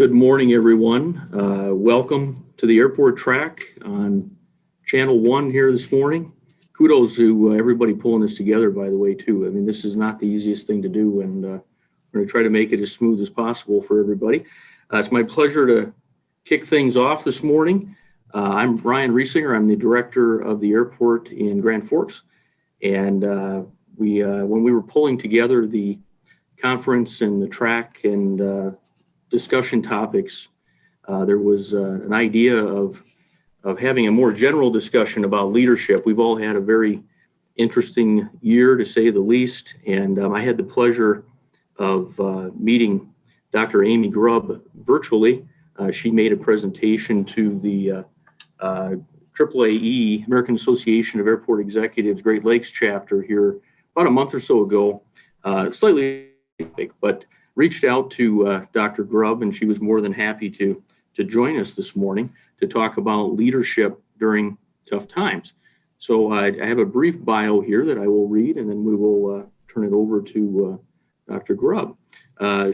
Good morning, everyone. Welcome to the airport track on Channel 1 here this morning. Kudos to everybody pulling this together, by the way, too. I mean, this is not the easiest thing to do, and we're going to try to make it as smooth as possible for everybody. It's my pleasure to kick things off this morning. I'm Brian Riesinger. I'm the director of the airport in Grand Forks. And when we were pulling together the conference and the track and discussion topics, there was an idea of having a more general discussion about leadership. We've all had a very interesting year, to say the least, and I had the pleasure of meeting Dr. Amy Grubb virtually. She made a presentation to the AAAE, American Association of Airport Executives, Great Lakes chapter here about a month or so ago, slightly big, but reached out to Dr. Grubb, and she was more than happy to join us this morning to talk about leadership during tough times. So I have a brief bio here that I will read, and then we will turn it over to Dr. Grubb.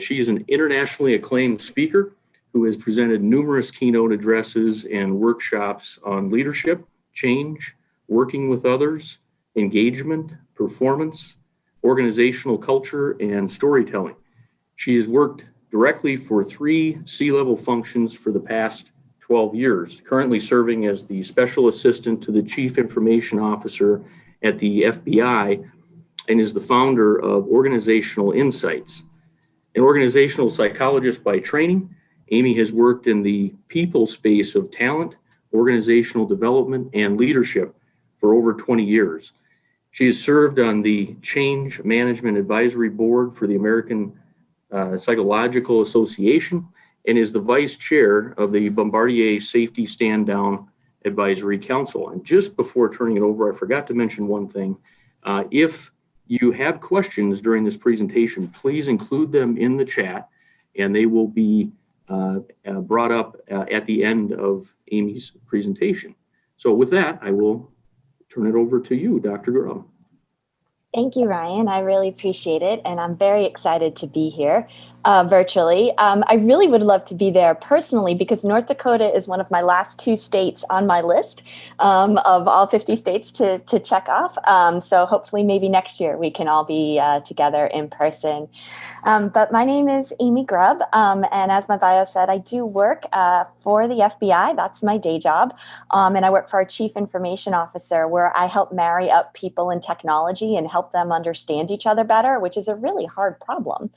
She is an internationally acclaimed speaker who has presented numerous keynote addresses and workshops on leadership, change, working with others, engagement, performance, organizational culture, and storytelling. She has worked directly for 3 C-level functions for the past 12 years, currently serving as the Special Assistant to the Chief Information Officer at the FBI, and is the founder of Organizational Insights. An organizational psychologist by training, Amy has worked in the people space of talent, organizational development, and leadership for over 20 years. She has served on the Change Management Advisory Board for the American Psychological Association, and is the vice chair of the Bombardier Safety Stand Down Advisory Council. And just before turning it over, I forgot to mention one thing. If you have questions during this presentation, please include them in the chat, and they will be brought up at the end of Amy's presentation. So with that, I will turn it over to you, Dr. Grubb. Thank you, Ryan. I really appreciate it. And I'm very excited to be here virtually. I really would love to be there personally because North Dakota is one of my last 2 states on my list of all 50 states to check off. So hopefully maybe next year we can all be together in person. But my name is Amy Grubb. And as my bio said, I do work for the FBI. That's my day job. And I work for our Chief Information Officer, where I help marry up people and technology and help them understand each other better, which is a really hard problem.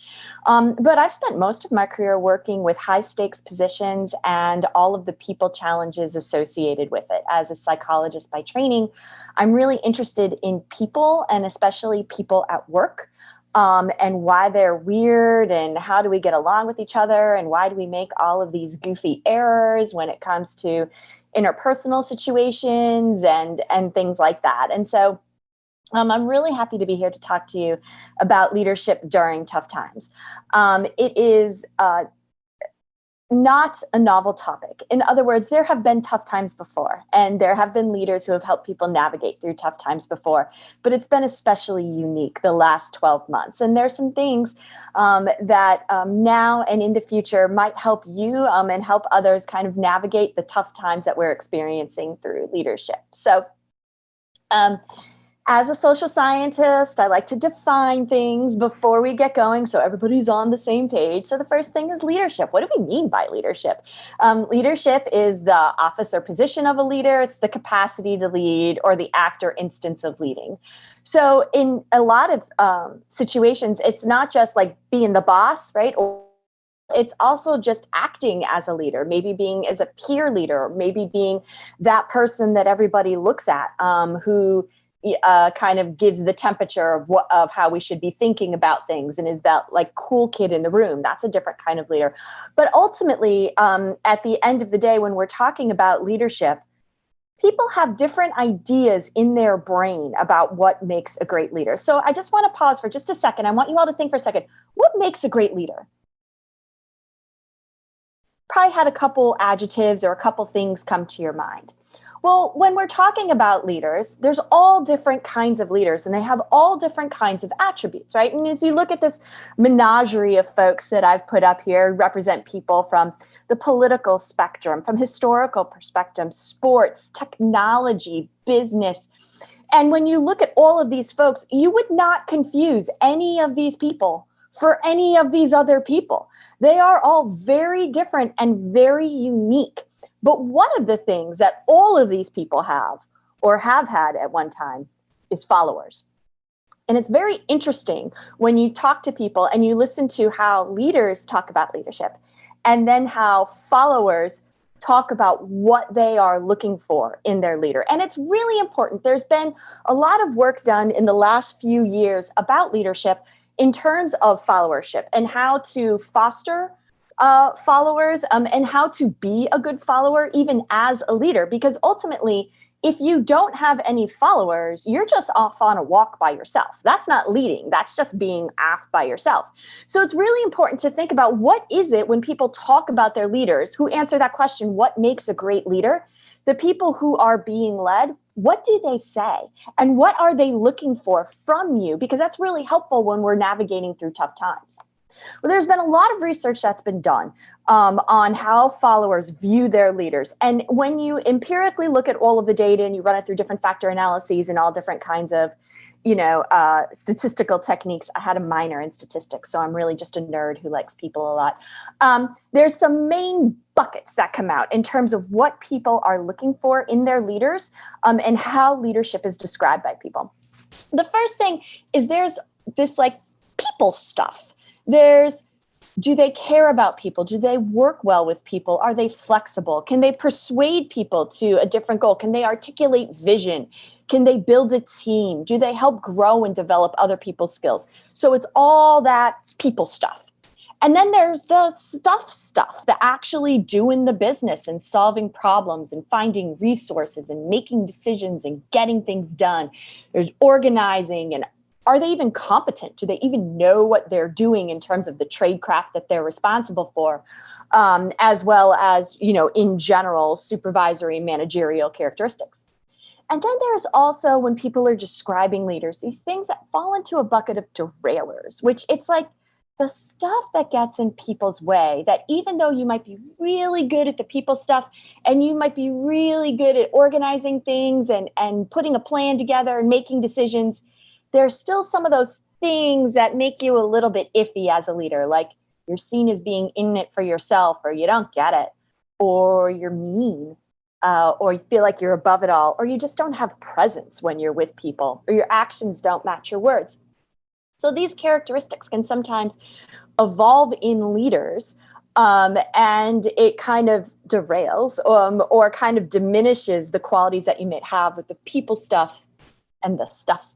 But I've spent most of my career working with high stakes positions and all of the people challenges associated with it. As a psychologist by training, I'm really interested in people, and especially people at work, and why they're weird, and how do we get along with each other, and why do we make all of these goofy errors when it comes to interpersonal situations and things like that. And so I'm really happy to be here to talk to you about leadership during tough times. It is not a novel topic. In other words, there have been tough times before, and there have been leaders who have helped people navigate through tough times before, but it's been especially unique the last 12 months. And there's some things that now and in the future might help you and help others kind of navigate the tough times that we're experiencing through leadership. So, as a social scientist, I like to define things before we get going so everybody's on the same page. So the first thing is leadership. What do we mean by leadership? Leadership is the office or position of a leader. It's the capacity to lead or the act or instance of leading. So in a lot of situations, it's not just like being the boss, right? Or it's also just acting as a leader, maybe being as a peer leader, maybe being that person that everybody looks at who kind of gives the temperature of how we should be thinking about things and is that like cool kid in the room. That's a different kind of leader. But ultimately, at the end of the day, when we're talking about leadership, people have different ideas in their brain about what makes a great leader. So I just want to pause for just a second. I want you all to think for a second, what makes a great leader? Probably had a couple adjectives or a couple things come to your mind. Well, when we're talking about leaders, there's all different kinds of leaders and they have all different kinds of attributes, right? And as you look at this menagerie of folks that I've put up here, represent people from the political spectrum, from historical perspective, sports, technology, business. And when you look at all of these folks, you would not confuse any of these people for any of these other people. They are all very different and very unique. But one of the things that all of these people have or have had at one time is followers. And it's very interesting when you talk to people and you listen to how leaders talk about leadership and then how followers talk about what they are looking for in their leader. And it's really important. There's been a lot of work done in the last few years about leadership in terms of followership and how to foster followers and how to be a good follower even as a leader. Because ultimately, if you don't have any followers, you're just off on a walk by yourself. That's not leading. That's just being off by yourself. So it's really important to think about what is it when people talk about their leaders who answer that question, what makes a great leader? The people who are being led, what do they say? And what are they looking for from you? Because that's really helpful when we're navigating through tough times. Well, there's been a lot of research that's been done on how followers view their leaders. And when you empirically look at all of the data and you run it through different factor analyses and all different kinds of, statistical techniques. I had a minor in statistics, so I'm really just a nerd who likes people a lot. There's some main buckets that come out in terms of what people are looking for in their leaders and how leadership is described by people. The first thing is there's this like people stuff. Do they care about people? Do they work well with people? Are they flexible? Can they persuade people to a different goal? Can they articulate vision? Can they build a team? Do they help grow and develop other people's skills? So it's all that people stuff. And then there's the stuff, the actually doing the business and solving problems and finding resources and making decisions and getting things done. There's organizing, and are they even competent? Do they even know what they're doing in terms of the trade craft that they're responsible for, as well as, in general, supervisory and managerial characteristics? And then there's also, when people are describing leaders, these things that fall into a bucket of derailers, which it's like the stuff that gets in people's way, that even though you might be really good at the people stuff and you might be really good at organizing things and putting a plan together and making decisions, there's still some of those things that make you a little bit iffy as a leader, like you're seen as being in it for yourself, or you don't get it, or you're mean, or you feel like you're above it all, or you just don't have presence when you're with people, or your actions don't match your words. So these characteristics can sometimes evolve in leaders, and it kind of derails or kind of diminishes the qualities that you might have with the people stuff and the stuff.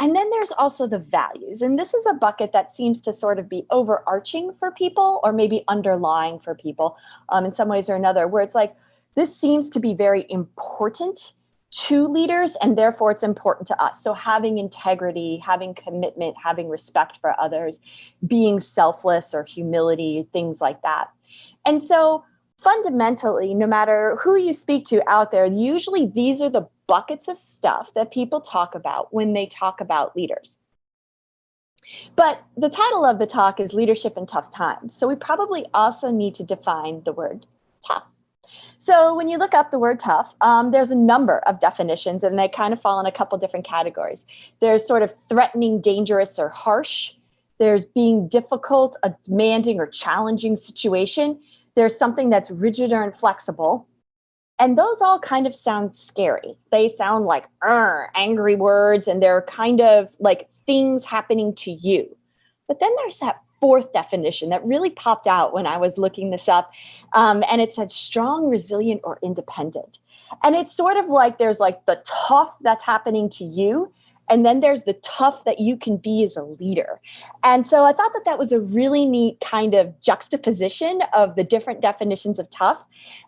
And then there's also the values. And this is a bucket that seems to sort of be overarching for people, or maybe underlying for people in some ways or another, where it's like, this seems to be very important to leaders, and therefore it's important to us. So having integrity, having commitment, having respect for others, being selfless or humility, things like that. And so fundamentally, no matter who you speak to out there, usually these are the buckets of stuff that people talk about when they talk about leaders. But the title of the talk is Leadership in Tough Times. So we probably also need to define the word tough. So when you look up the word tough, there's a number of definitions, and they kind of fall in a couple different categories. There's sort of threatening, dangerous, or harsh. There's being difficult, a demanding or challenging situation. There's something that's rigid or inflexible. And those all kind of sound scary. They sound like angry words, and they're kind of like things happening to you. But then there's that fourth definition that really popped out when I was looking this up. And it said strong, resilient, or independent. And it's sort of like there's like the tough that's happening to you, and then there's the tough that you can be as a leader. And so I thought that that was a really neat kind of juxtaposition of the different definitions of tough.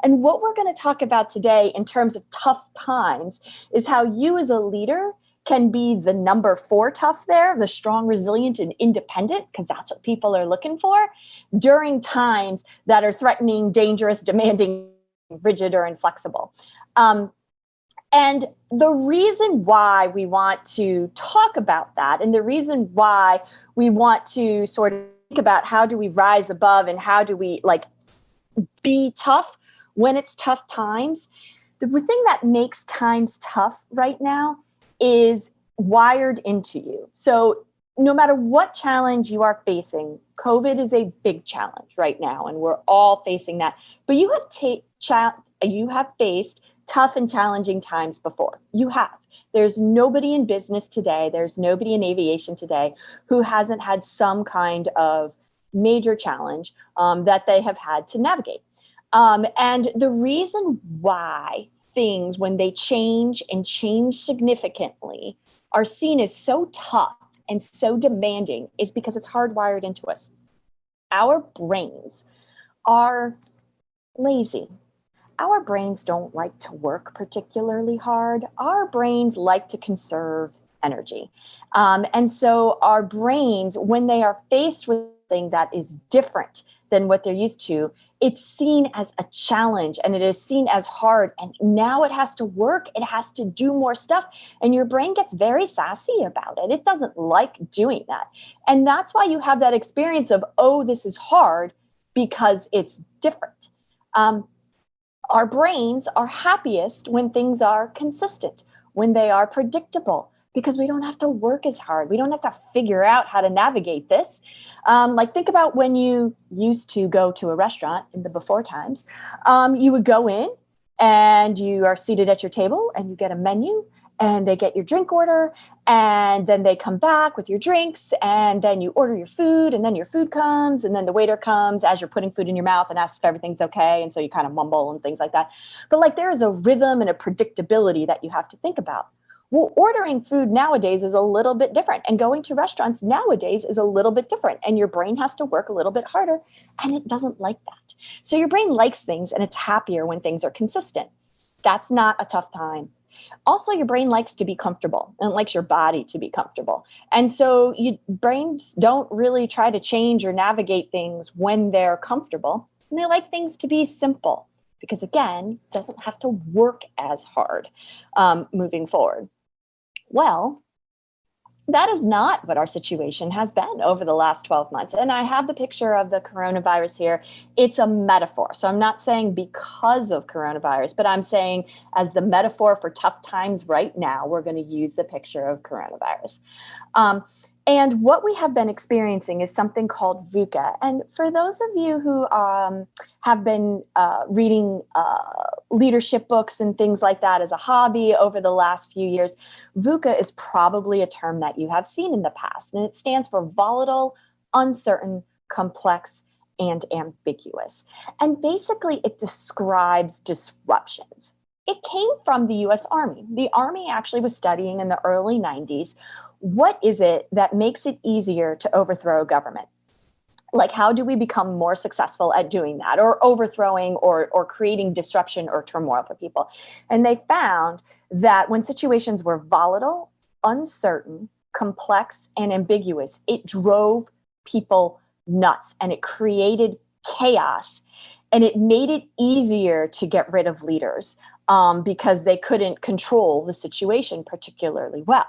And what we're going to talk about today in terms of tough times is how you as a leader can be the number 4 tough there, the strong, resilient, and independent, because that's what people are looking for during times that are threatening, dangerous, demanding, rigid, or inflexible. And the reason why we want to talk about that, and the reason why we want to sort of think about how do we rise above and how do we like be tough when it's tough times, the thing that makes times tough right now is wired into you. So no matter what challenge you are facing, COVID is a big challenge right now, and we're all facing that. But you have faced tough and challenging times before. You have. There's nobody in business today, there's nobody in aviation today who hasn't had some kind of major challenge that they have had to navigate. And the reason why things, when they change and change significantly, are seen as so tough and so demanding is because it's hardwired into us. Our brains are lazy. Our brains don't like to work particularly hard. Our brains like to conserve energy. And so our brains, when they are faced with something that is different than what they're used to, it's seen as a challenge and it is seen as hard. And now it has to work. It has to do more stuff. And your brain gets very sassy about it. It doesn't like doing that. And that's why you have that experience of, oh, this is hard because it's different. Our brains are happiest when things are consistent, when they are predictable, because we don't have to work as hard. We don't have to figure out how to navigate this. Like think about when you used to go to a restaurant in the before times. You would go in and you are seated at your table and you get a menu and they get your drink order and then they come back with your drinks and then you order your food and then your food comes and then the waiter comes as you're putting food in your mouth and asks if everything's okay. And so you kind of mumble and things like that. But like there is a rhythm and a predictability that you have to think about. Well, ordering food nowadays is a little bit different and going to restaurants nowadays is a little bit different and your brain has to work a little bit harder and it doesn't like that. So your brain likes things and it's happier when things are consistent. That's not a tough time. Also, your brain likes to be comfortable and it likes your body to be comfortable. And so brains don't really try to change or navigate things when they're comfortable. And they like things to be simple because, again, it doesn't have to work as hard moving forward. Well, that is not what our situation has been over the last 12 months. And I have the picture of the coronavirus here. It's a metaphor. So I'm not saying because of coronavirus, but I'm saying as the metaphor for tough times right now, we're going to use the picture of coronavirus. And what we have been experiencing is something called VUCA. And for those of you who have been reading leadership books and things like that as a hobby over the last few years, VUCA is probably a term that you have seen in the past. And it stands for volatile, uncertain, complex, and ambiguous. And basically, it describes disruptions. It came from the US Army. The Army actually was studying in the early 90s. What is it that makes it easier to overthrow a government? Like, how do we become more successful at doing that or overthrowing or creating disruption or turmoil for people? And they found that when situations were volatile, uncertain, complex, and ambiguous, it drove people nuts and it created chaos and it made it easier to get rid of leaders because they couldn't control the situation particularly well.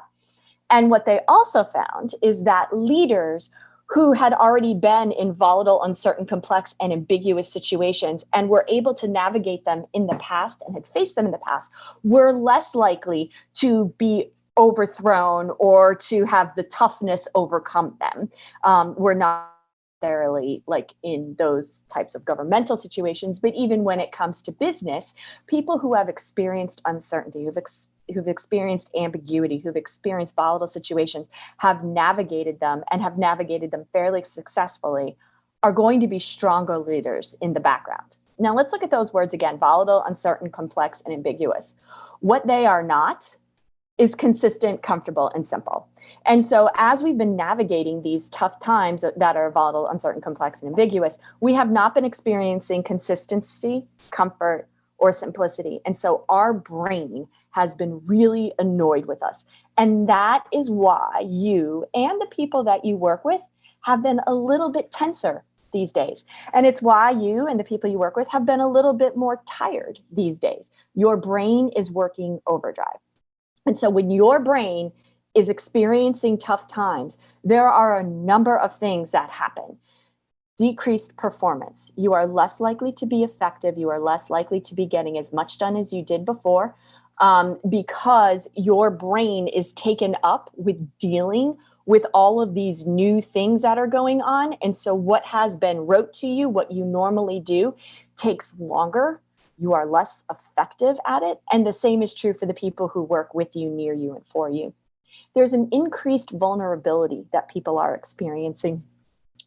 And what they also found is that leaders who had already been in volatile, uncertain, complex, and ambiguous situations and were able to navigate them in the past and had faced them in the past were less likely to be overthrown or to have the toughness overcome them. We're not necessarily like in those types of governmental situations, but even when it comes to business, people who have experienced uncertainty, who've experienced ambiguity, who've experienced volatile situations, have navigated them and have navigated them fairly successfully, are going to be stronger leaders in the background. Now let's look at those words again: volatile, uncertain, complex, and ambiguous. What they are not is consistent, comfortable, and simple. And so as we've been navigating these tough times that are volatile, uncertain, complex, and ambiguous, we have not been experiencing consistency, comfort, or simplicity. And so our brain has been really annoyed with us. And that is why you and the people that you work with have been a little bit tenser these days. And it's why you and the people you work with have been a little bit more tired these days. Your brain is working overdrive. And so when your brain is experiencing tough times, there are a number of things that happen. Decreased performance. You are less likely to be effective. You are less likely to be getting as much done as you did before, because your brain is taken up with dealing with all of these new things that are going on. And so what has been rote to you, what you normally do, takes longer. You are less effective at it. And the same is true for the people who work with you, near you, and for you. There's an increased vulnerability that people are experiencing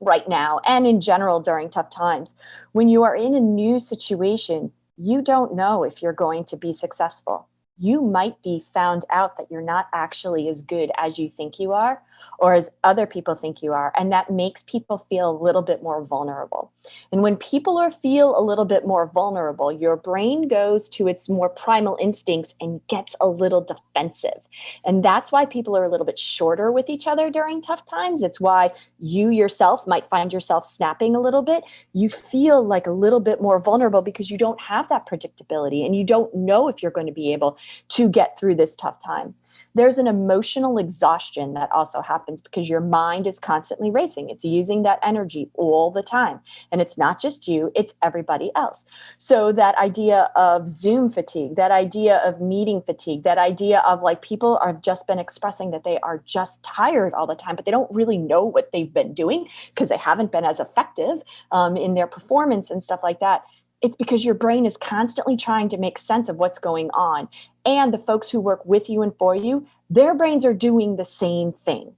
right now and in general during tough times. When you are in a new situation, you don't know if you're going to be successful. You might be found out that you're not actually as good as you think you are, or as other people think you are. And that makes people feel a little bit more vulnerable. And when people feel a little bit more vulnerable, your brain goes to its more primal instincts and gets a little defensive. And that's why people are a little bit shorter with each other during tough times. It's why you yourself might find yourself snapping a little bit. You feel like a little bit more vulnerable because you don't have that predictability and you don't know if you're going to be able to get through this tough time. There's an emotional exhaustion that also happens because your mind is constantly racing. It's using that energy all the time. And it's not just you, it's everybody else. So that idea of Zoom fatigue, that idea of meeting fatigue, that idea of like people have just been expressing that they are just tired all the time, but they don't really know what they've been doing because they haven't been as effective in their performance and stuff like that. It's because your brain is constantly trying to make sense of what's going on. And the folks who work with you and for you, their brains are doing the same thing.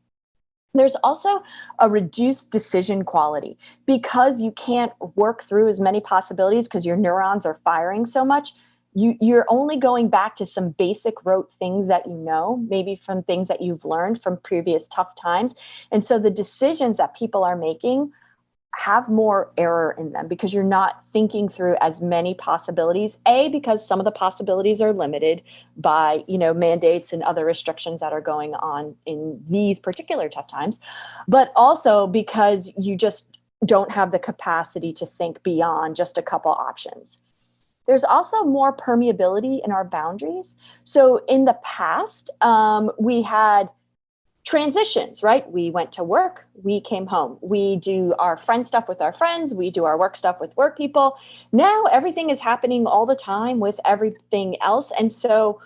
There's also a reduced decision quality because you can't work through as many possibilities because your neurons are firing so much. You're only going back to some basic rote things that you know, maybe from things that you've learned from previous tough times. And so the decisions that people are making have more error in them because you're not thinking through as many possibilities. Because some of the possibilities are limited by, mandates and other restrictions that are going on in these particular tough times, but also because you just don't have the capacity to think beyond just a couple options. There's also more permeability in our boundaries. So in the past, we had transitions, right? We went to work, we came home. We do our friend stuff with our friends, we do our work stuff with work people. Now everything is happening all the time with everything else. And so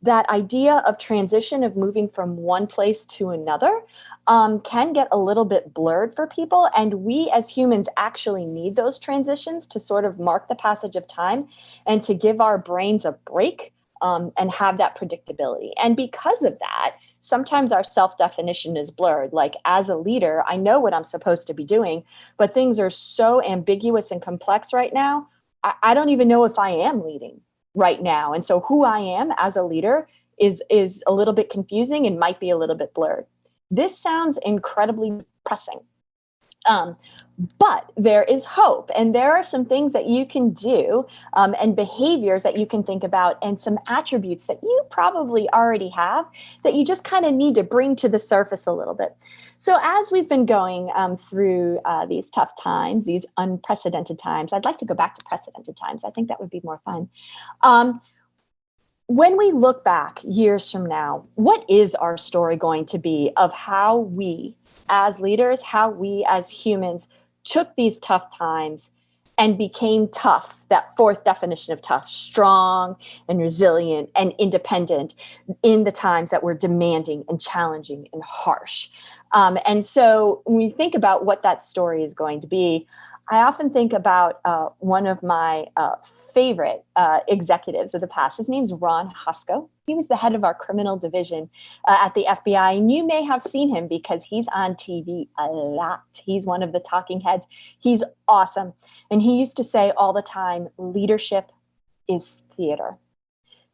that idea of transition, of moving from one place to another, can get a little bit blurred for people. And we as humans actually need those transitions to sort of mark the passage of time and to give our brains a break. And have that predictability. And because of that, sometimes our self-definition is blurred. Like as a leader, I know what I'm supposed to be doing, but things are so ambiguous and complex right now. I don't even know if I am leading right now. And so who I am as a leader is a little bit confusing and might be a little bit blurred. This sounds incredibly depressing. But there is hope, and there are some things that you can do and behaviors that you can think about and some attributes that you probably already have that you just kind of need to bring to the surface a little bit. So as we've been going through these tough times, these unprecedented times, I'd like to go back to precedented times. I think that would be more fun. When we look back years from now, what is our story going to be of how we as leaders, how we as humans took these tough times and became tough, that fourth definition of tough, strong and resilient and independent in the times that were demanding and challenging and harsh. And so when we think about what that story is going to be, I often think about one of my favorite executives of the past. His name's Ron Husko. He was the head of our criminal division at the FBI. And you may have seen him because he's on TV a lot. He's one of the talking heads. He's awesome. And he used to say all the time, leadership is theater.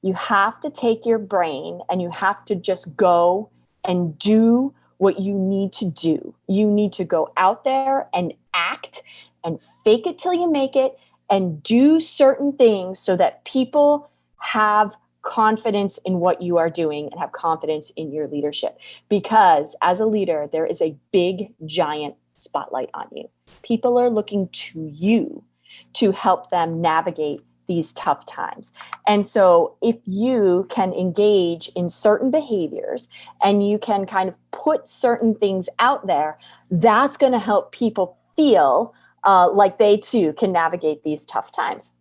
You have to take your brain and you have to just go and do what you need to do. You need to go out there and act and fake it till you make it and do certain things so that people have confidence in what you are doing and have confidence in your leadership. Because as a leader, there is a big, giant spotlight on you. People are looking to you to help them navigate these tough times. And so if you can engage in certain behaviors and you can kind of put certain things out there, that's going to help people feel like they too can navigate these tough times.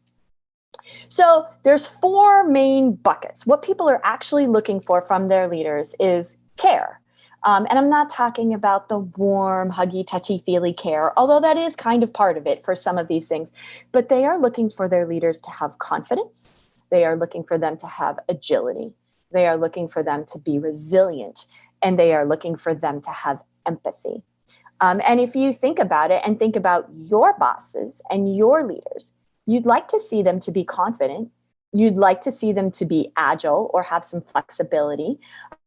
So there's 4 main buckets. What people are actually looking for from their leaders is care. And I'm not talking about the warm, huggy, touchy-feely care, although that is kind of part of it for some of these things. But they are looking for their leaders to have confidence. They are looking for them to have agility. They are looking for them to be resilient. And they are looking for them to have empathy. And if you think about it and think about your bosses and your leaders, you'd like to see them to be confident. You'd like to see them to be agile or have some flexibility.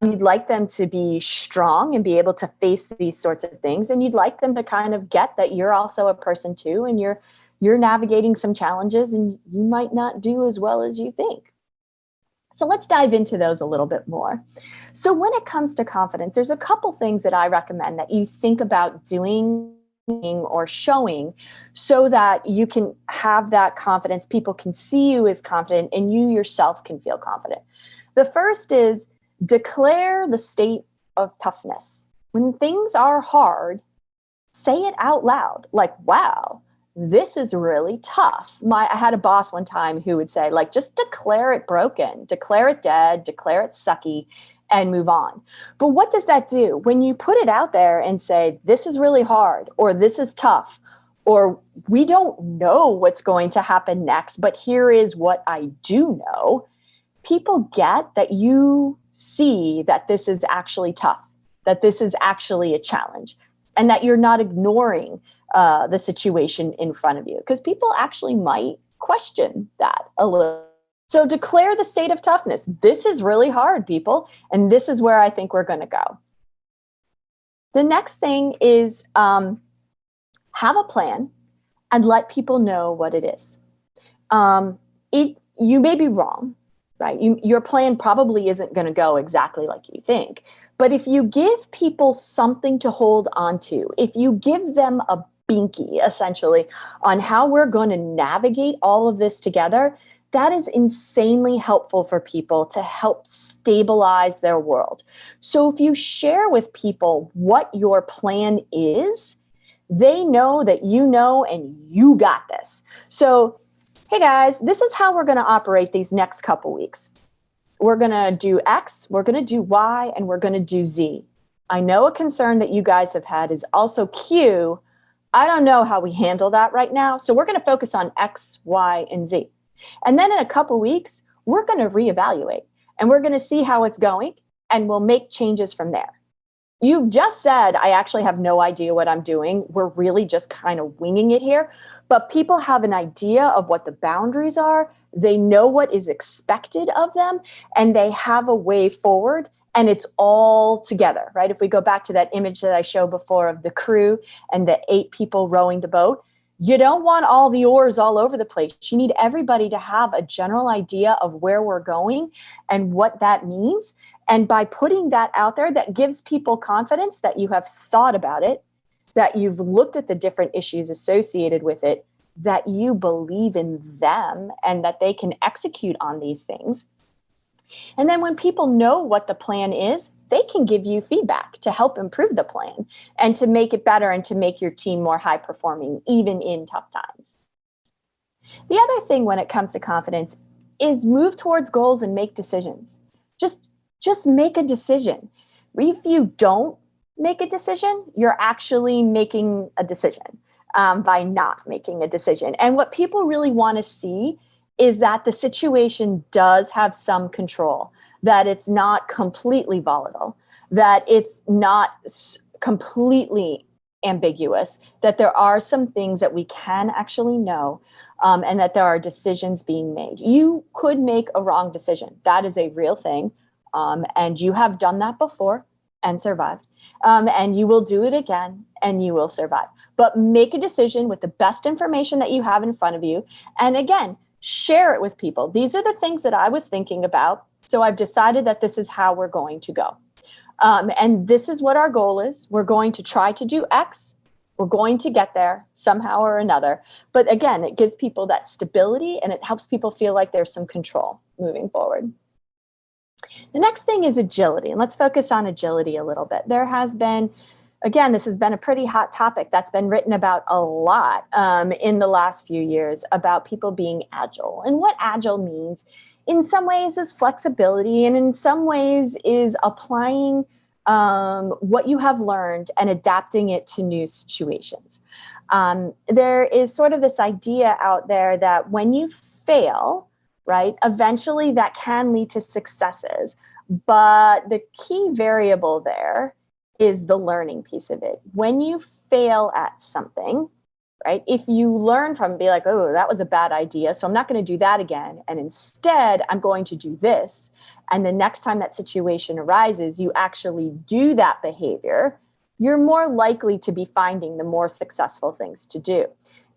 You'd like them to be strong and be able to face these sorts of things. And you'd like them to kind of get that you're also a person too, and you're navigating some challenges and you might not do as well as you think. So let's dive into those a little bit more. So when it comes to confidence, there's a couple things that I recommend that you think about doing or showing so that you can have that confidence. People can see you as confident and you yourself can feel confident. The first is declare the state of toughness. When things are hard, say it out loud, like, wow, this is really tough. I had a boss one time who would say, like, just declare it broken, declare it dead, declare it sucky, and move on. But what does that do? When you put it out there and say, this is really hard, or this is tough, or we don't know what's going to happen next, but here is what I do know, people get that you see that this is actually tough, that this is actually a challenge, and that you're not ignoring the situation in front of you, because people actually might question that a little. So declare the state of toughness. This is really hard, people, and this is where I think we're going to go. The next thing is have a plan and let people know what it is. You may be wrong, right? Your plan probably isn't going to go exactly like you think. But if you give people something to hold on to, if you give them a binky, essentially, on how we're going to navigate all of this together, that is insanely helpful for people to help stabilize their world. So if you share with people what your plan is, they know that you know and you got this. So, hey guys, this is how we're going to operate these next couple weeks. We're going to do X, we're going to do Y, and we're going to do Z. I know a concern that you guys have had is also Q. I don't know how we handle that right now. So we're going to focus on X, Y, and Z. And then in a couple weeks, we're going to reevaluate and we're going to see how it's going and we'll make changes from there. You've just said, I actually have no idea what I'm doing. We're really just kind of winging it here. But people have an idea of what the boundaries are. They know what is expected of them and they have a way forward. And it's all together, right? If we go back to that image that I showed before of the crew and the 8 people rowing the boat, you don't want all the oars all over the place. You need everybody to have a general idea of where we're going and what that means. And by putting that out there, that gives people confidence that you have thought about it, that you've looked at the different issues associated with it, that you believe in them and that they can execute on these things. And then when people know what the plan is, they can give you feedback to help improve the plan and to make it better and to make your team more high performing, even in tough times. The other thing when it comes to confidence is move towards goals and make decisions. Just make a decision. If you don't make a decision, you're actually making a decision by not making a decision. And what people really want to see is that the situation does have some control, that it's not completely volatile, that it's not completely ambiguous, that there are some things that we can actually know, and that there are decisions being made. You could make a wrong decision. That is a real thing, and you have done that before and survived, and you will do it again, and you will survive. But make a decision with the best information that you have in front of you, and again, share it with people. These are the things that I was thinking about. So I've decided that this is how we're going to go. And this is what our goal is. We're going to try to do X. We're going to get there somehow or another. But again, it gives people that stability and it helps people feel like there's some control moving forward. The next thing is agility. And let's focus on agility a little bit. There has been, again, this has been a pretty hot topic that's been written about a lot in the last few years about people being agile. And what agile means in some ways is flexibility, and in some ways is applying what you have learned and adapting it to new situations. There is sort of this idea out there that when you fail, right, eventually that can lead to successes. But the key variable there is the learning piece of it. When you fail at something, right, if you learn from it, be like, oh, that was a bad idea, so I'm not going to do that again. And instead, I'm going to do this. And the next time that situation arises, you actually do that behavior, you're more likely to be finding the more successful things to do.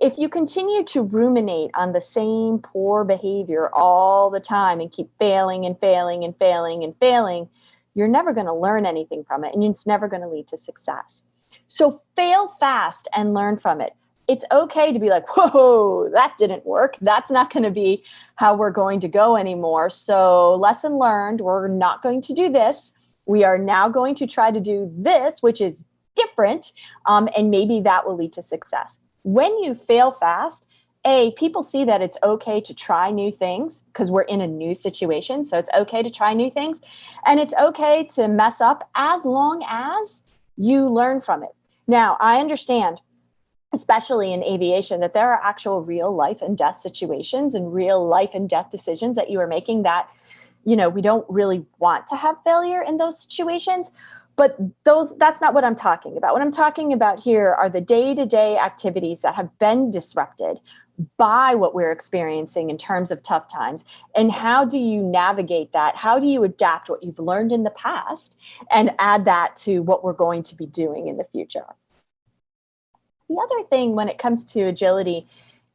If you continue to ruminate on the same poor behavior all the time and keep failing and failing and failing and failing, you're never going to learn anything from it, and it's never going to lead to success. So fail fast and learn from it. It's okay to be like, whoa, that didn't work. That's not going to be how we're going to go anymore. So lesson learned, we're not going to do this. We are now going to try to do this, which is different, and maybe that will lead to success. When you fail fast, people see that it's okay to try new things because we're in a new situation. So it's okay to try new things. And it's okay to mess up as long as you learn from it. Now, I understand, especially in aviation, that there are actual real life and death situations and real life and death decisions that you are making that, we don't really want to have failure in those situations. But that's not what I'm talking about. What I'm talking about here are the day-to-day activities that have been disrupted by what we're experiencing in terms of tough times. And how do you navigate that? How do you adapt what you've learned in the past and add that to what we're going to be doing in the future? The other thing when it comes to agility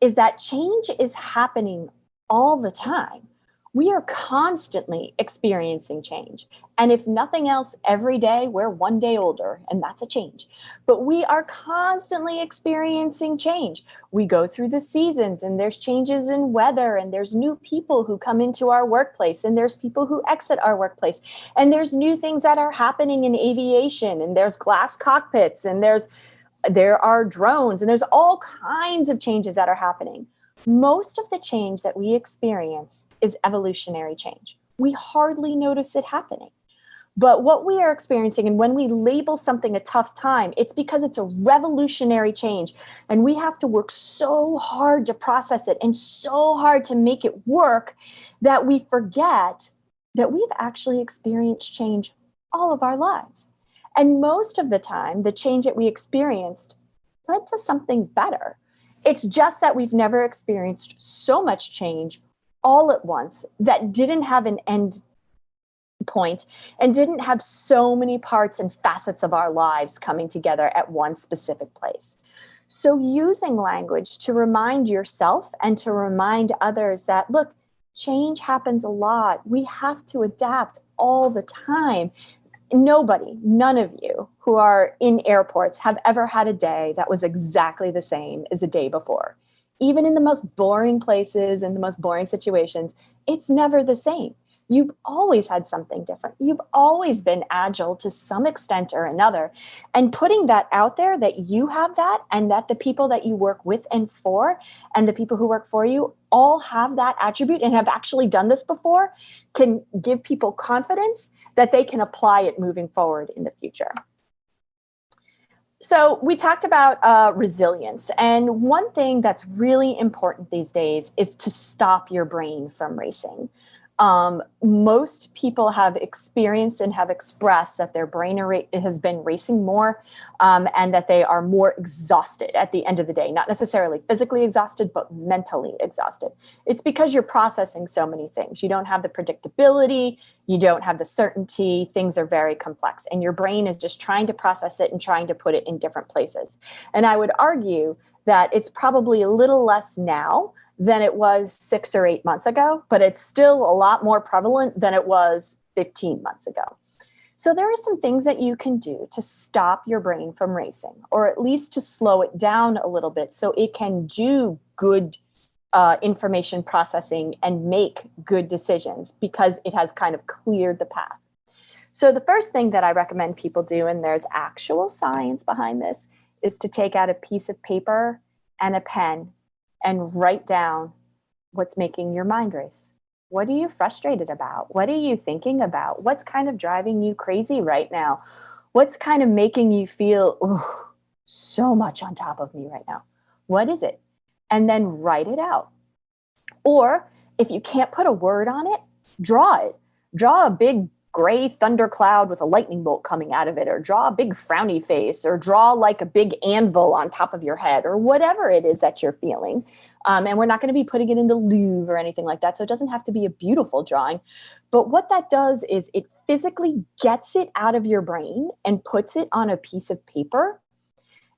is that change is happening all the time. We are constantly experiencing change. And if nothing else, every day we're one day older, and that's a change. But we are constantly experiencing change. We go through the seasons, and there's changes in weather, and there's new people who come into our workplace, and there's people who exit our workplace. And there's new things that are happening in aviation, and there's glass cockpits, and there are drones, and there's all kinds of changes that are happening. Most of the change that we experience is evolutionary change. We hardly notice it happening. But what we are experiencing, and when we label something a tough time, it's because it's a revolutionary change. And we have to work so hard to process it and so hard to make it work that we forget that we've actually experienced change all of our lives. And most of the time, the change that we experienced led to something better. It's just that we've never experienced so much change all at once that didn't have an end point and didn't have so many parts and facets of our lives coming together at one specific place. So using language to remind yourself and to remind others that, look, change happens a lot. We have to adapt all the time. None of you who are in airports have ever had a day that was exactly the same as the day before. Even in the most boring places and the most boring situations, it's never the same. You've always had something different. You've always been agile to some extent or another. And putting that out there, that you have that, and that the people that you work with and for, and the people who work for you all have that attribute and have actually done this before, can give people confidence that they can apply it moving forward in the future. So we talked about resilience. And one thing that's really important these days is to stop your brain from racing. Most people have experienced and have expressed that their brain has been racing more, and that they are more exhausted at the end of the day, not necessarily physically exhausted, but mentally exhausted. It's because you're processing so many things. You don't have the predictability, you don't have the certainty, things are very complex, and your brain is just trying to process it and trying to put it in different places. And I would argue that it's probably a little less now than it was 6 or 8 months ago, but it's still a lot more prevalent than it was 15 months ago. So there are some things that you can do to stop your brain from racing, or at least to slow it down a little bit so it can do good information processing and make good decisions because it has kind of cleared the path. So the first thing that I recommend people do, and there's actual science behind this, is to take out a piece of paper and a pen and write down what's making your mind race. What are you frustrated about? What are you thinking about? What's kind of driving you crazy right now? What's kind of making you feel so much on top of me right now? What is it? And then write it out. Or if you can't put a word on it, draw it. Draw a big gray thundercloud with a lightning bolt coming out of it, or draw a big frowny face, or draw like a big anvil on top of your head, or whatever it is that you're feeling. And we're not going to be putting it in the Louvre or anything like that. So it doesn't have to be a beautiful drawing. But what that does is it physically gets it out of your brain and puts it on a piece of paper.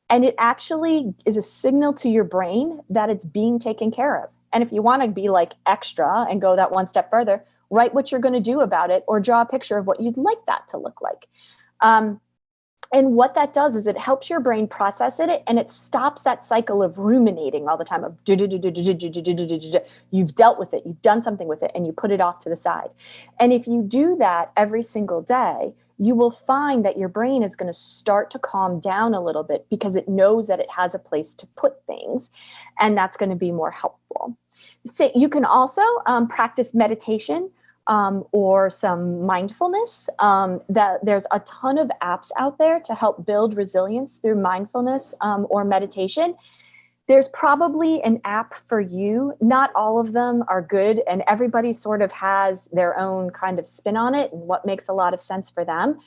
And it actually is a signal to your brain that it's being taken care of. And if you want to be like extra and go that one step further, write what you're going to do about it, or draw a picture of what you'd like that to look like. And what that does is it helps your brain process it, and it stops that cycle of ruminating all the time of you've dealt with it, you've done something with it, and you put it off to the side. And if you do that every single day, you will find that your brain is going to start to calm down a little bit because it knows that it has a place to put things, and that's going to be more helpful. So you can also practice meditation. Or some mindfulness. That there's a ton of apps out there to help build resilience through mindfulness or meditation. There's probably an app for you. Not all of them are good, and everybody sort of has their own kind of spin on it and what makes a lot of sense for them.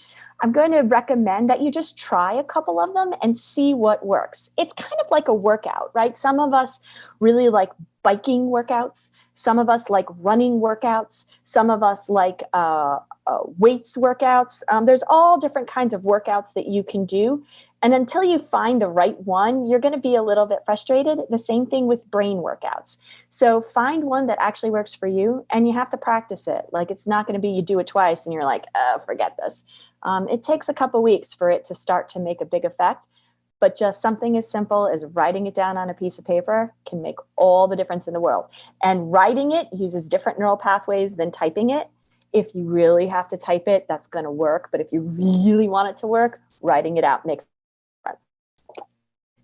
I'm going to recommend that you just try a couple of them and see what works. It's kind of like a workout, right? Some of us really like biking workouts. Some of us like running workouts. Some of us like weights workouts. There's all different kinds of workouts that you can do. And until you find the right one, you're going to be a little bit frustrated. The same thing with brain workouts. So find one that actually works for you, and you have to practice it. Like, it's not going to be you do it twice and you're like, oh, forget this. It takes a couple weeks for it to start to make a big effect. But just something as simple as writing it down on a piece of paper can make all the difference in the world. And writing it uses different neural pathways than typing it. If you really have to type it, that's going to work. But if you really want it to work, writing it out makes sense.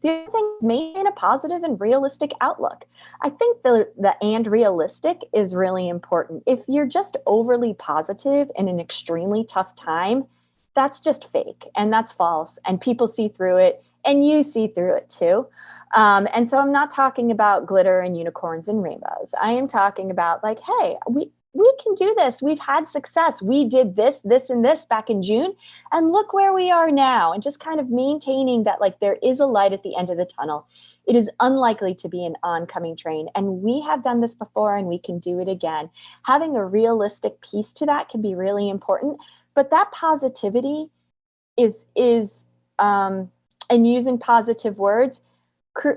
The other thing is maintain a positive and realistic outlook. I think the and realistic is really important. If you're just overly positive in an extremely tough time, that's just fake and that's false. And people see through it. And you see through it too. And so I'm not talking about glitter and unicorns and rainbows. I am talking about like, hey, we can do this. We've had success. We did this, this, and this back in June. And look where we are now. And just kind of maintaining that like there is a light at the end of the tunnel. It is unlikely to be an oncoming train. And we have done this before and we can do it again. Having a realistic piece to that can be really important. But that positivity is and using positive words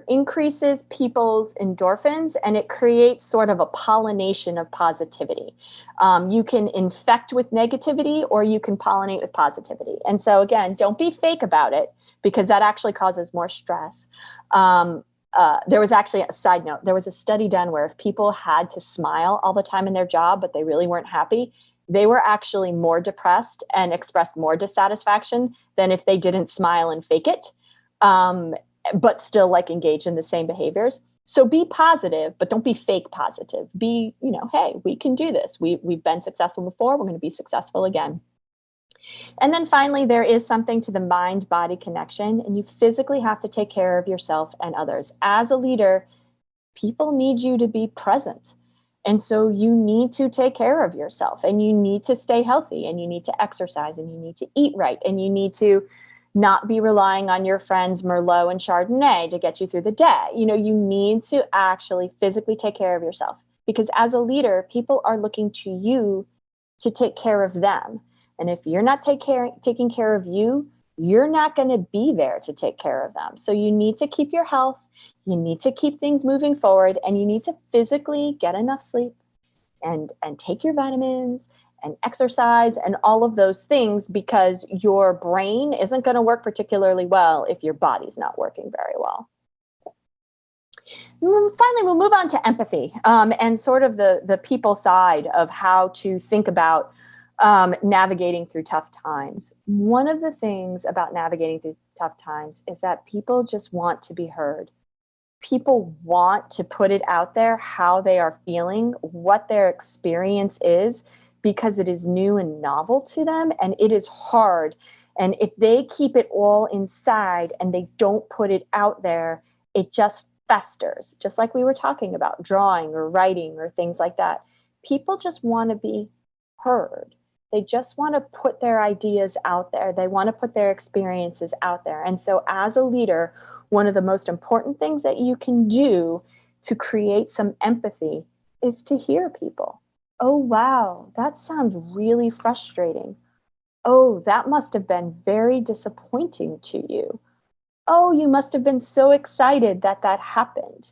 increases people's endorphins, and it creates sort of a pollination of positivity. You can infect with negativity, or you can pollinate with positivity. And so again, don't be fake about it, because that actually causes more stress. There was actually a side note. There was a study done where if people had to smile all the time in their job, but they really weren't happy, they were actually more depressed and expressed more dissatisfaction than if they didn't smile and fake it. But still like engage in the same behaviors. So be positive, but don't be fake positive. Be, hey, we can do this. We've been successful before. We're going to be successful again. And then finally, there is something to the mind-body connection, and you physically have to take care of yourself and others. As a leader, people need you to be present. And so you need to take care of yourself, and you need to stay healthy, and you need to exercise, and you need to eat right, and you need to not be relying on your friends Merlot and Chardonnay to get you through the day. You need to actually physically take care of yourself, because as a leader, people are looking to you to take care of them. And if you're not taking care of you, you're not going to be there to take care of them. So you need to keep your health, you need to keep things moving forward, and you need to physically get enough sleep and take your vitamins and exercise and all of those things, because your brain isn't going to work particularly well if your body's not working very well. Finally, we'll move on to empathy, and sort of the people side of how to think about navigating through tough times. One of the things about navigating through tough times is that people just want to be heard. People want to put it out there how they are feeling, what their experience is, because it is new and novel to them, and it is hard. And if they keep it all inside and they don't put it out there, it just festers, just like we were talking about drawing or writing or things like that. People just want to be heard. They just want to put their ideas out there. They want to put their experiences out there. And so as a leader, one of the most important things that you can do to create some empathy is to hear people. Oh, wow, that sounds really frustrating. Oh, that must have been very disappointing to you. Oh, you must have been so excited that that happened.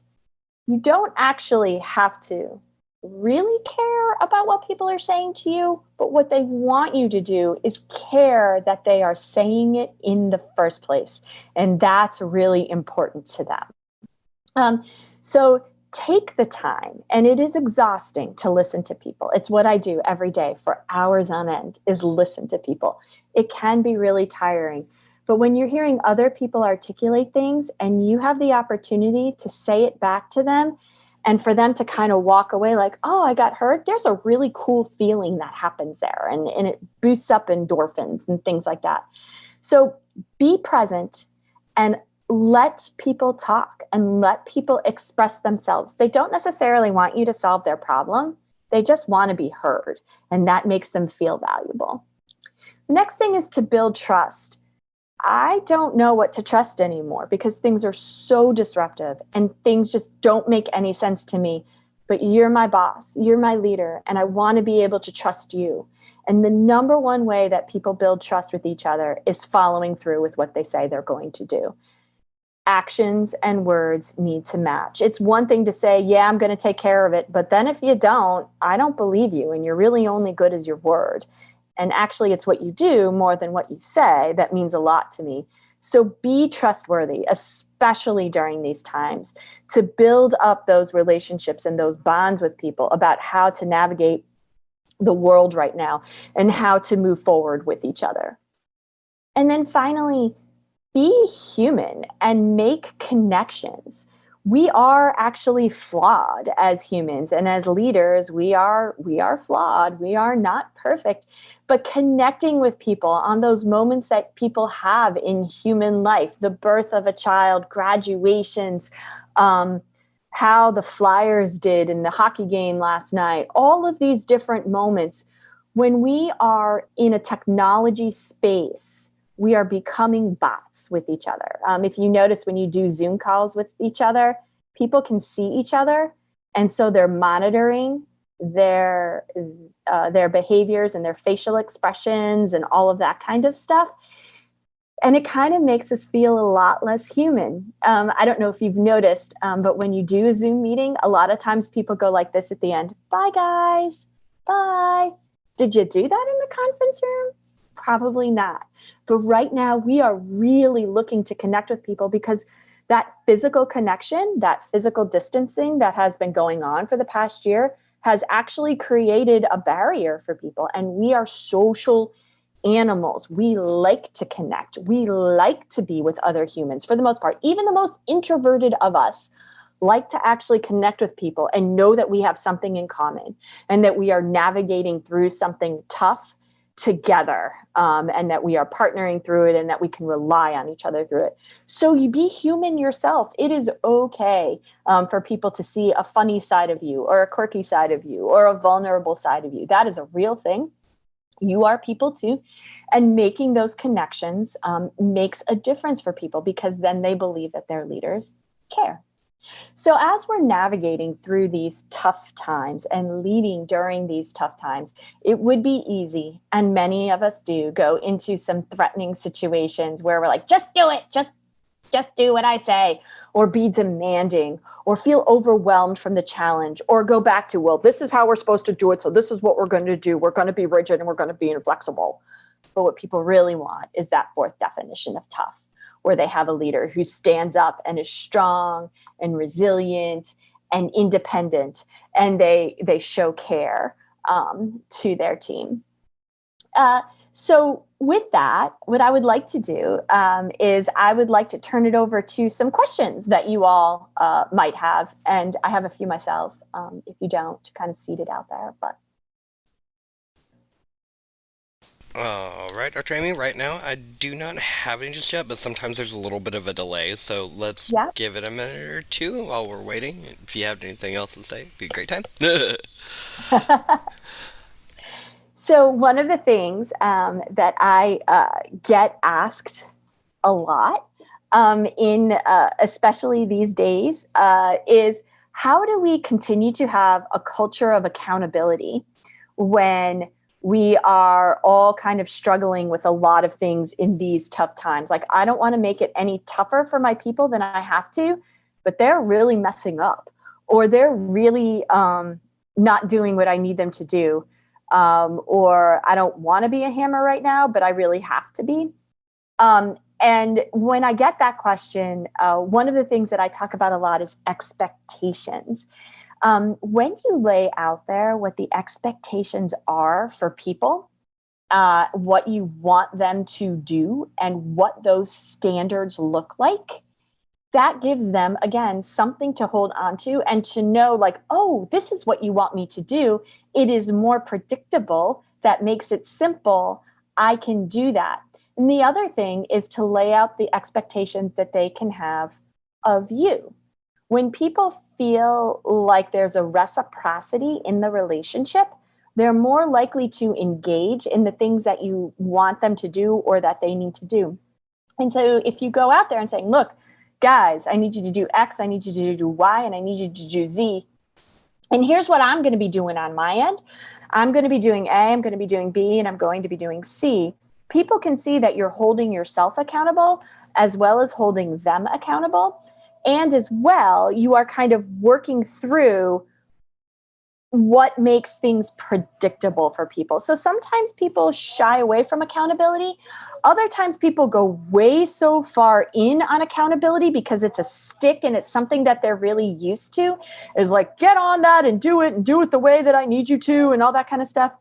You don't actually have to really care about what people are saying to you, but what they want you to do is care that they are saying it in the first place. And that's really important to them. So take the time, and it is exhausting to listen to people. It's what I do every day for hours on end, is listen to people. It can be really tiring. But when you're hearing other people articulate things and you have the opportunity to say it back to them, and for them to kind of walk away like, oh, I got heard, there's a really cool feeling that happens there. And it boosts up endorphins and things like that. So be present and let people talk and let people express themselves. They don't necessarily want you to solve their problem. They just want to be heard. And that makes them feel valuable. The next thing is to build trust. I don't know what to trust anymore because things are so disruptive and things just don't make any sense to me. But you're my boss, you're my leader, and I want to be able to trust you. And the number one way that people build trust with each other is following through with what they say they're going to do. Actions and words need to match. It's one thing to say, yeah, I'm going to take care of it. But then if you don't, I don't believe you, and you're really only good as your word. And actually, it's what you do more than what you say that means a lot to me. So be trustworthy, especially during these times, to build up those relationships and those bonds with people about how to navigate the world right now and how to move forward with each other. And then finally, be human and make connections. We are actually flawed as humans, and as leaders, we are flawed. We are not perfect, but connecting with people on those moments that people have in human life, the birth of a child, graduations, how the Flyers did in the hockey game last night, all of these different moments, when we are in a technology space, we are becoming bots with each other. If you notice when you do Zoom calls with each other, people can see each other. And so they're monitoring their behaviors and their facial expressions and all of that kind of stuff. And it kind of makes us feel a lot less human. I don't know if you've noticed, but when you do a Zoom meeting, a lot of times people go like this at the end. Bye, guys. Bye. Did you do that in the conference room? Probably not. But right now, we are really looking to connect with people because that physical connection, that physical distancing that has been going on for the past year has actually created a barrier for people. And we are social animals. We like to connect. We like to be with other humans for the most part. Even the most introverted of us like to actually connect with people and know that we have something in common and that we are navigating through something tough together, and that we are partnering through it and that we can rely on each other through it. So you be human yourself. It is okay for people to see a funny side of you or a quirky side of you or a vulnerable side of you. That is a real thing. You are people too. And making those connections makes a difference for people because then they believe that their leaders care. So as we're navigating through these tough times and leading during these tough times, it would be easy, and many of us do, go into some threatening situations where we're like, just do it, just do what I say. or be demanding or feel overwhelmed from the challenge or go back to, well, this is how we're supposed to do it. So this is what we're going to do. We're going to be rigid and we're going to be inflexible. But what people really want is that fourth definition of tough, where they have a leader who stands up and is strong and resilient and independent, and they show care to their team. So with that, what I would like to do is I would like to turn it over to some questions that you all might have. And I have a few myself, if you don't, to kind of seed it out there. But All right, Dr. Amy, right now I do not have any just yet, but sometimes there's a little bit of a delay, so let's yeah. give it a minute or two while we're waiting. If you have anything else to say, it'd be a great time. So one of the things that I get asked a lot in especially these days is, how do we continue to have a culture of accountability when we are all kind of struggling with a lot of things in these tough times? Like, I don't want to make it any tougher for my people than I have to, but they're really messing up, or they're really not doing what I need them to do. Or I don't want to be a hammer right now, but I really have to be. And when I get that question, one of the things that I talk about a lot is expectations. When you lay out there what the expectations are for people, what you want them to do, and what those standards look like, that gives them, again, something to hold on to and to know, like, oh, this is what you want me to do. It is more predictable. That makes it simple. I can do that. And the other thing is to lay out the expectations that they can have of you. When people feel like there's a reciprocity in the relationship, they're more likely to engage in the things that you want them to do or that they need to do. And so if you go out there and saying, look, guys, I need you to do X, I need you to do Y, and I need you to do Z. And here's what I'm going to be doing on my end. I'm going to be doing A, I'm going to be doing B, and I'm going to be doing C. People can see that you're holding yourself accountable as well as holding them accountable. And as well, you are kind of working through what makes things predictable for people. So sometimes people shy away from accountability. Other times people go way so far in on accountability because it's a stick and it's something that they're really used to. Is like, get on that and do it the way that I need you to, and all that kind of stuff.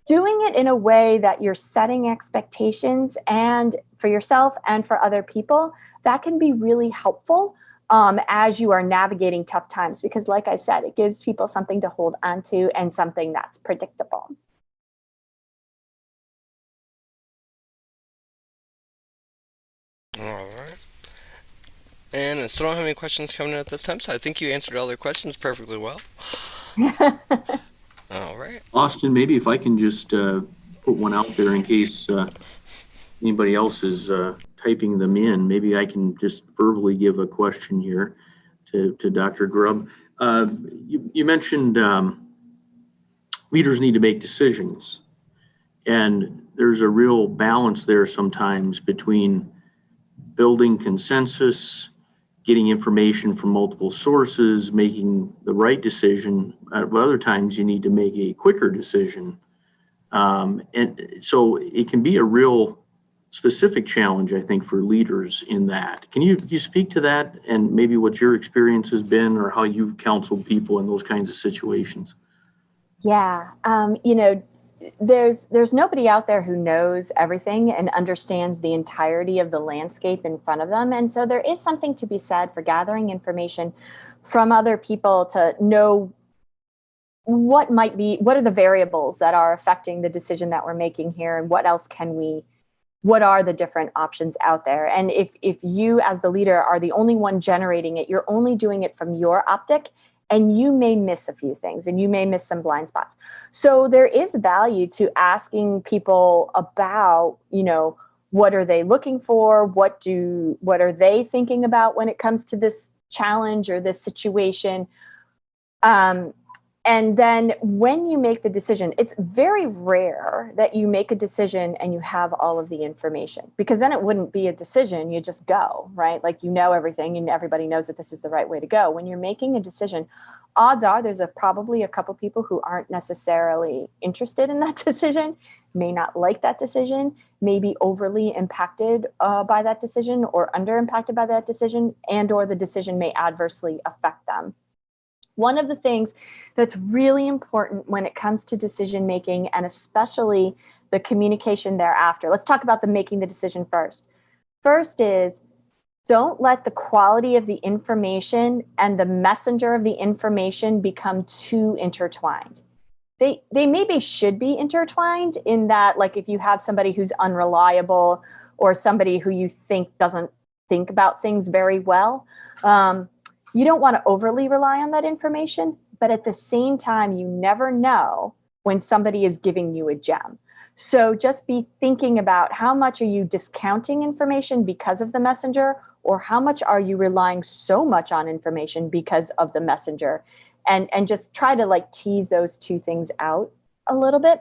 Doing it in a way that you're setting expectations and for yourself and for other people, that can be really helpful as you are navigating tough times, because like I said, it gives people something to hold onto and something that's predictable. All right. And I still don't have any questions coming in at this time, so I think you answered all their questions perfectly well. All right. Austin, maybe if I can just put one out there in case anybody else is typing them in, maybe I can just verbally give a question here to Dr. Grubb. You mentioned leaders need to make decisions, and there's a real balance there sometimes between building consensus, getting information from multiple sources, making the right decision. But other times you need to make a quicker decision. And so it can be a real specific challenge, I think, for leaders in that. Can you speak to that and maybe what your experience has been or how you've counseled people in those kinds of situations? Yeah. There's nobody out there who knows everything and understands the entirety of the landscape in front of them. And so there is something to be said for gathering information from other people to know what are the variables that are affecting the decision that we're making here, and what are the different options out there. And if you as the leader are the only one generating it, you're only doing it from your optic, and you may miss a few things and you may miss some blind spots. So there is value to asking people about, what are they looking for? What are they thinking about when it comes to this challenge or this situation? And then when you make the decision, it's very rare that you make a decision and you have all of the information, because then it wouldn't be a decision. You just go, right? Like, you know everything and everybody knows that this is the right way to go. When you're making a decision, odds are there's probably a couple people who aren't necessarily interested in that decision, may not like that decision, may be overly impacted by that decision or under impacted by that decision, and or the decision may adversely affect them. One of the things that's really important when it comes to decision making, and especially the communication thereafter, let's talk about the making the decision first. First is, don't let the quality of the information and the messenger of the information become too intertwined. They maybe should be intertwined in that, like, if you have somebody who's unreliable or somebody who you think doesn't think about things very well, you don't want to overly rely on that information, but at the same time, you never know when somebody is giving you a gem. So just be thinking about, how much are you discounting information because of the messenger, or how much are you relying so much on information because of the messenger? And just try to, like, tease those two things out a little bit.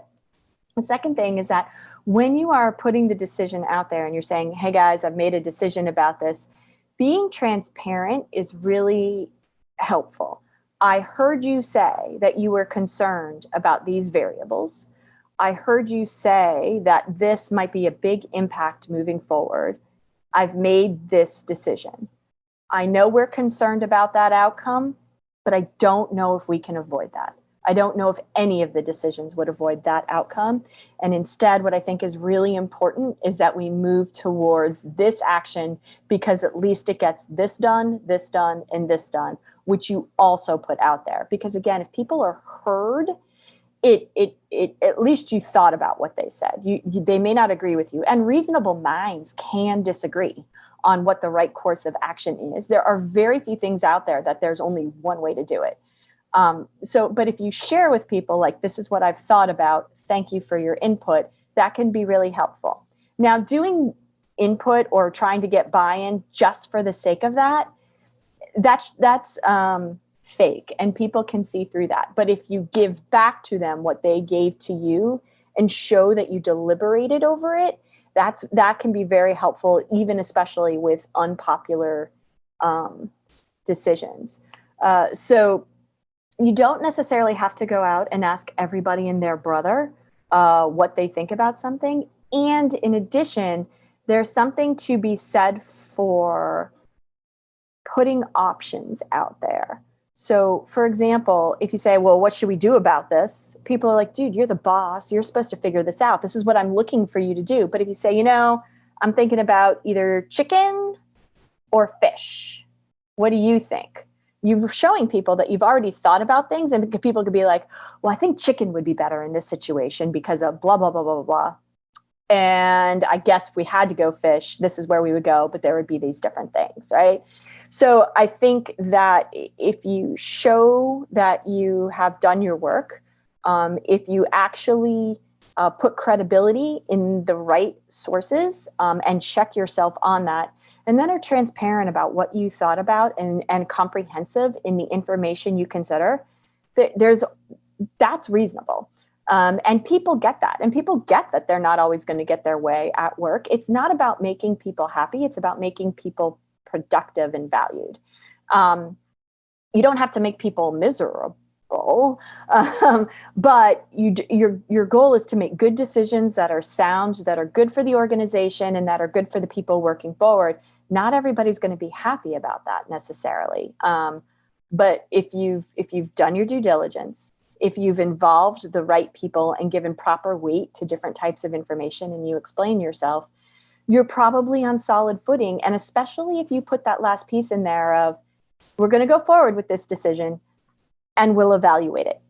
The second thing is that when you are putting the decision out there and you're saying, hey guys, I've made a decision about this, being transparent is really helpful. I heard you say that you were concerned about these variables. I heard you say that this might be a big impact moving forward. I've made this decision. I know we're concerned about that outcome, but I don't know if we can avoid that. I don't know if any of the decisions would avoid that outcome. And instead, what I think is really important is that we move towards this action, because at least it gets this done, and this done, which you also put out there. Because again, if people are heard, it at least you thought about what they said. They may not agree with you, and reasonable minds can disagree on what the right course of action is. There are very few things out there that there's only one way to do it. But if you share with people, like, this is what I've thought about, thank you for your input, that can be really helpful. Now, doing input or trying to get buy-in just for the sake of that's fake, and people can see through that. But if you give back to them what they gave to you and show that you deliberated over it, that can be very helpful, even especially with unpopular decisions. So you don't necessarily have to go out and ask everybody and their brother what they think about something. And in addition, there's something to be said for putting options out there. So, for example, if you say, well, what should we do about this? People are like, dude, you're the boss. You're supposed to figure this out. This is what I'm looking for you to do. But if you say, I'm thinking about either chicken or fish, what do you think? You're showing people that you've already thought about things, and people could be like, well, I think chicken would be better in this situation because of blah, blah, blah, blah, blah. And I guess if we had to go fish, this is where we would go, but there would be these different things, right? So I think that if you show that you have done your work, if you actually put credibility in the right sources and check yourself on that, and then are transparent about what you thought about and comprehensive in the information you consider, that's reasonable. And people get that. And people get that they're not always going to get their way at work. It's not about making people happy. It's about making people productive and valued. You don't have to make people miserable, but your goal is to make good decisions that are sound, that are good for the organization, and that are good for the people working forward. Not everybody's going to be happy about that necessarily. But if you've done your due diligence, if you've involved the right people and given proper weight to different types of information, and you explain yourself, you're probably on solid footing. And especially if you put that last piece in there of, we're going to go forward with this decision and we'll evaluate it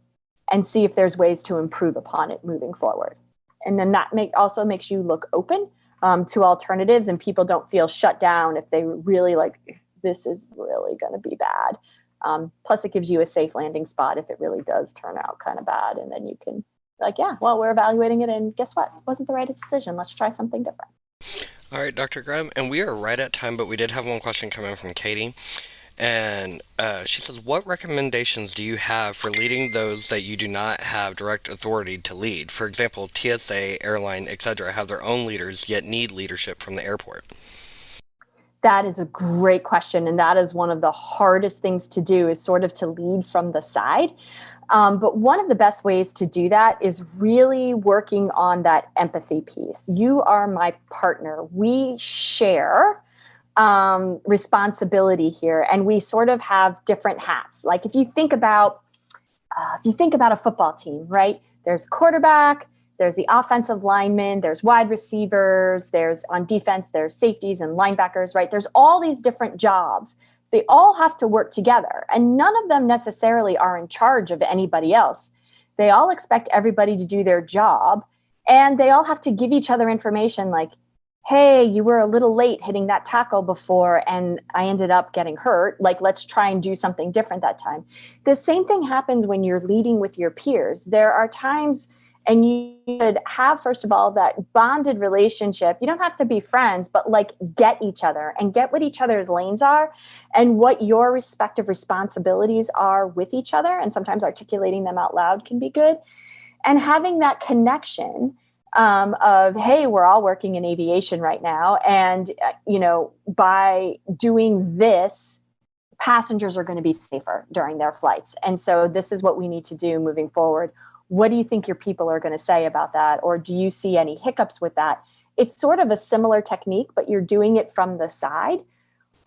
and see if there's ways to improve upon it moving forward. And then that also makes you look open to alternatives, and people don't feel shut down if they really this is really going to be bad. Plus it gives you a safe landing spot if it really does turn out kind of bad. And then you can we're evaluating it, and guess what? It wasn't the right decision. Let's try something different. All right, Dr. Grubb, and we are right at time, but we did have one question come in from Katie. And she says, what recommendations do you have for leading those that you do not have direct authority to lead? For example, TSA, airline, etc. have their own leaders, yet need leadership from the airport. That is a great question. And that is one of the hardest things to do, is sort of to lead from the side. But one of the best ways to do that is really working on that empathy piece. You are my partner. We share responsibility here, and we sort of have different hats. Like if you think about a football team, right? There's quarterback, there's the offensive lineman, there's wide receivers, there's on defense, there's safeties and linebackers, right? There's all these different jobs. They all have to work together, and none of them necessarily are in charge of anybody else. They all expect everybody to do their job, and they all have to give each other information like, hey, you were a little late hitting that tackle before and I ended up getting hurt. Like, let's try and do something different that time. The same thing happens when you're leading with your peers. There are times, and you should have, first of all, that bonded relationship. You don't have to be friends, but like get each other and get what each other's lanes are and what your respective responsibilities are with each other. And sometimes articulating them out loud can be good. And having that connection of, hey, we're all working in aviation right now. And, by doing this, passengers are going to be safer during their flights. And so this is what we need to do moving forward. What do you think your people are going to say about that? Or do you see any hiccups with that? It's sort of a similar technique, but you're doing it from the side.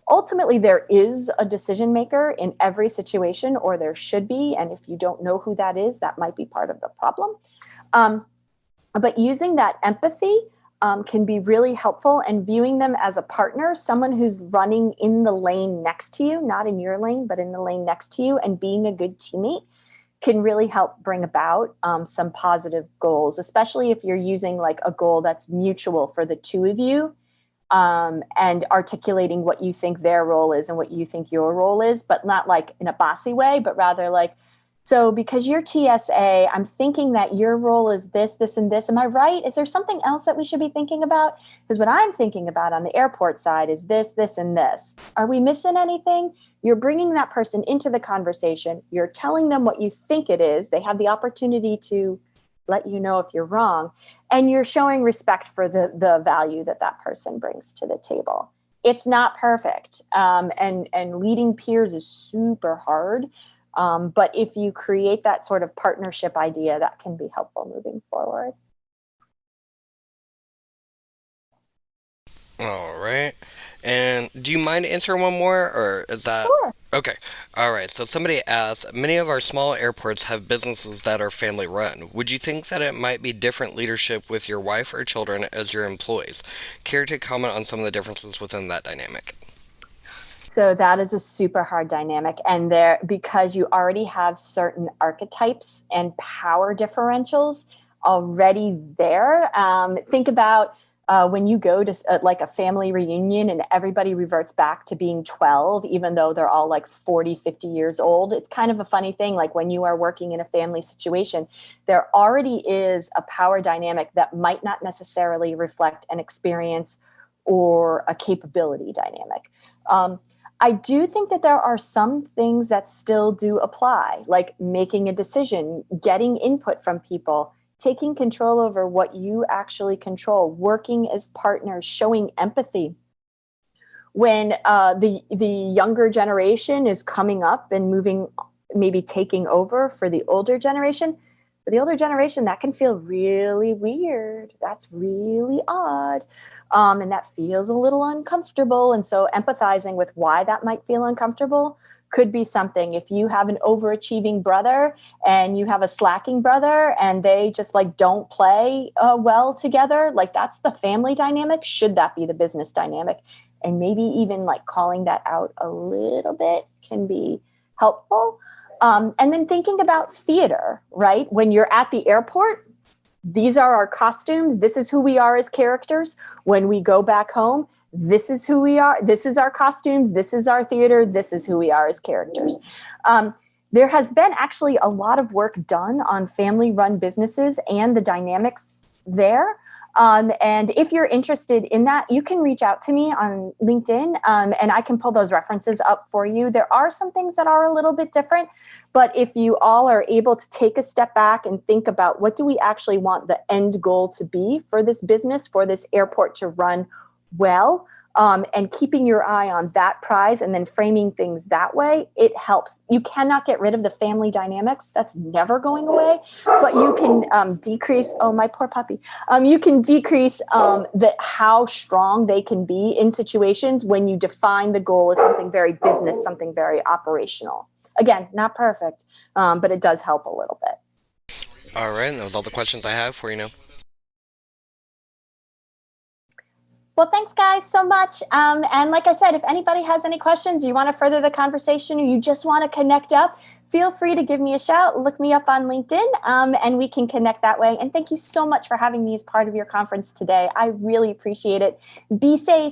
Ultimately, there is a decision maker in every situation, or there should be. And if you don't know who that is, that might be part of the problem. But using that empathy can be really helpful, and viewing them as a partner, someone who's running in the lane next to you, not in your lane, but in the lane next to you, and being a good teammate can really help bring about some positive goals, especially if you're using like a goal that's mutual for the two of you, and articulating what you think their role is and what you think your role is, but not like in a bossy way, but rather like, so because you're TSA, I'm thinking that your role is this, this, and this. Am I right? Is there something else that we should be thinking about? Because what I'm thinking about on the airport side is this, this, and this. Are we missing anything? You're bringing that person into the conversation. You're telling them what you think it is. They have the opportunity to let you know if you're wrong. And you're showing respect for the value that that person brings to the table. It's not perfect. And leading peers is super hard. But if you create that sort of partnership idea, that can be helpful moving forward. All right. And do you mind answering one more, or is that? Sure. Okay. All right. So somebody asked, many of our small airports have businesses that are family run. Would you think that it might be different leadership with your wife or children as your employees? Care to comment on some of the differences within that dynamic? So that is a super hard dynamic. And because you already have certain archetypes and power differentials already there. Think about when you go to like a family reunion and everybody reverts back to being 12, even though they're all like 40, 50 years old. It's kind of a funny thing. Like when you are working in a family situation, there already is a power dynamic that might not necessarily reflect an experience or a capability dynamic. I do think that there are some things that still do apply, like making a decision, getting input from people, taking control over what you actually control, working as partners, showing empathy. When the younger generation is coming up and moving, maybe taking over for the older generation, that can feel really weird. That's really odd. And that feels a little uncomfortable. And so empathizing with why that might feel uncomfortable could be something. If you have an overachieving brother and you have a slacking brother and they just like don't play well together, like that's the family dynamic. Should that be the business dynamic? And maybe even like calling that out a little bit can be helpful. And then thinking about theater, right? When you're at the airport, these are our costumes. This is who we are as characters. When we go back home, this is who we are. This is our costumes. This is our theater. This is who we are as characters. There has been actually a lot of work done on family-run businesses and the dynamics there. And if you're interested in that, you can reach out to me on LinkedIn, and I can pull those references up for you. There are some things that are a little bit different, but if you all are able to take a step back and think about what do we actually want the end goal to be for this business, for this airport to run well, and keeping your eye on that prize and then framing things that way, it helps. You cannot get rid of the family dynamics. That's never going away, but you can decrease, oh, my poor puppy. You can decrease how strong they can be in situations when you define the goal as something very business, something very operational. Again, not perfect, but it does help a little bit. All right, and that was all the questions I have for you now. Well, thanks, guys, so much. And like I said, if anybody has any questions, you want to further the conversation, or you just want to connect up, feel free to give me a shout. Look me up on LinkedIn, and we can connect that way. And thank you so much for having me as part of your conference today. I really appreciate it. Be safe.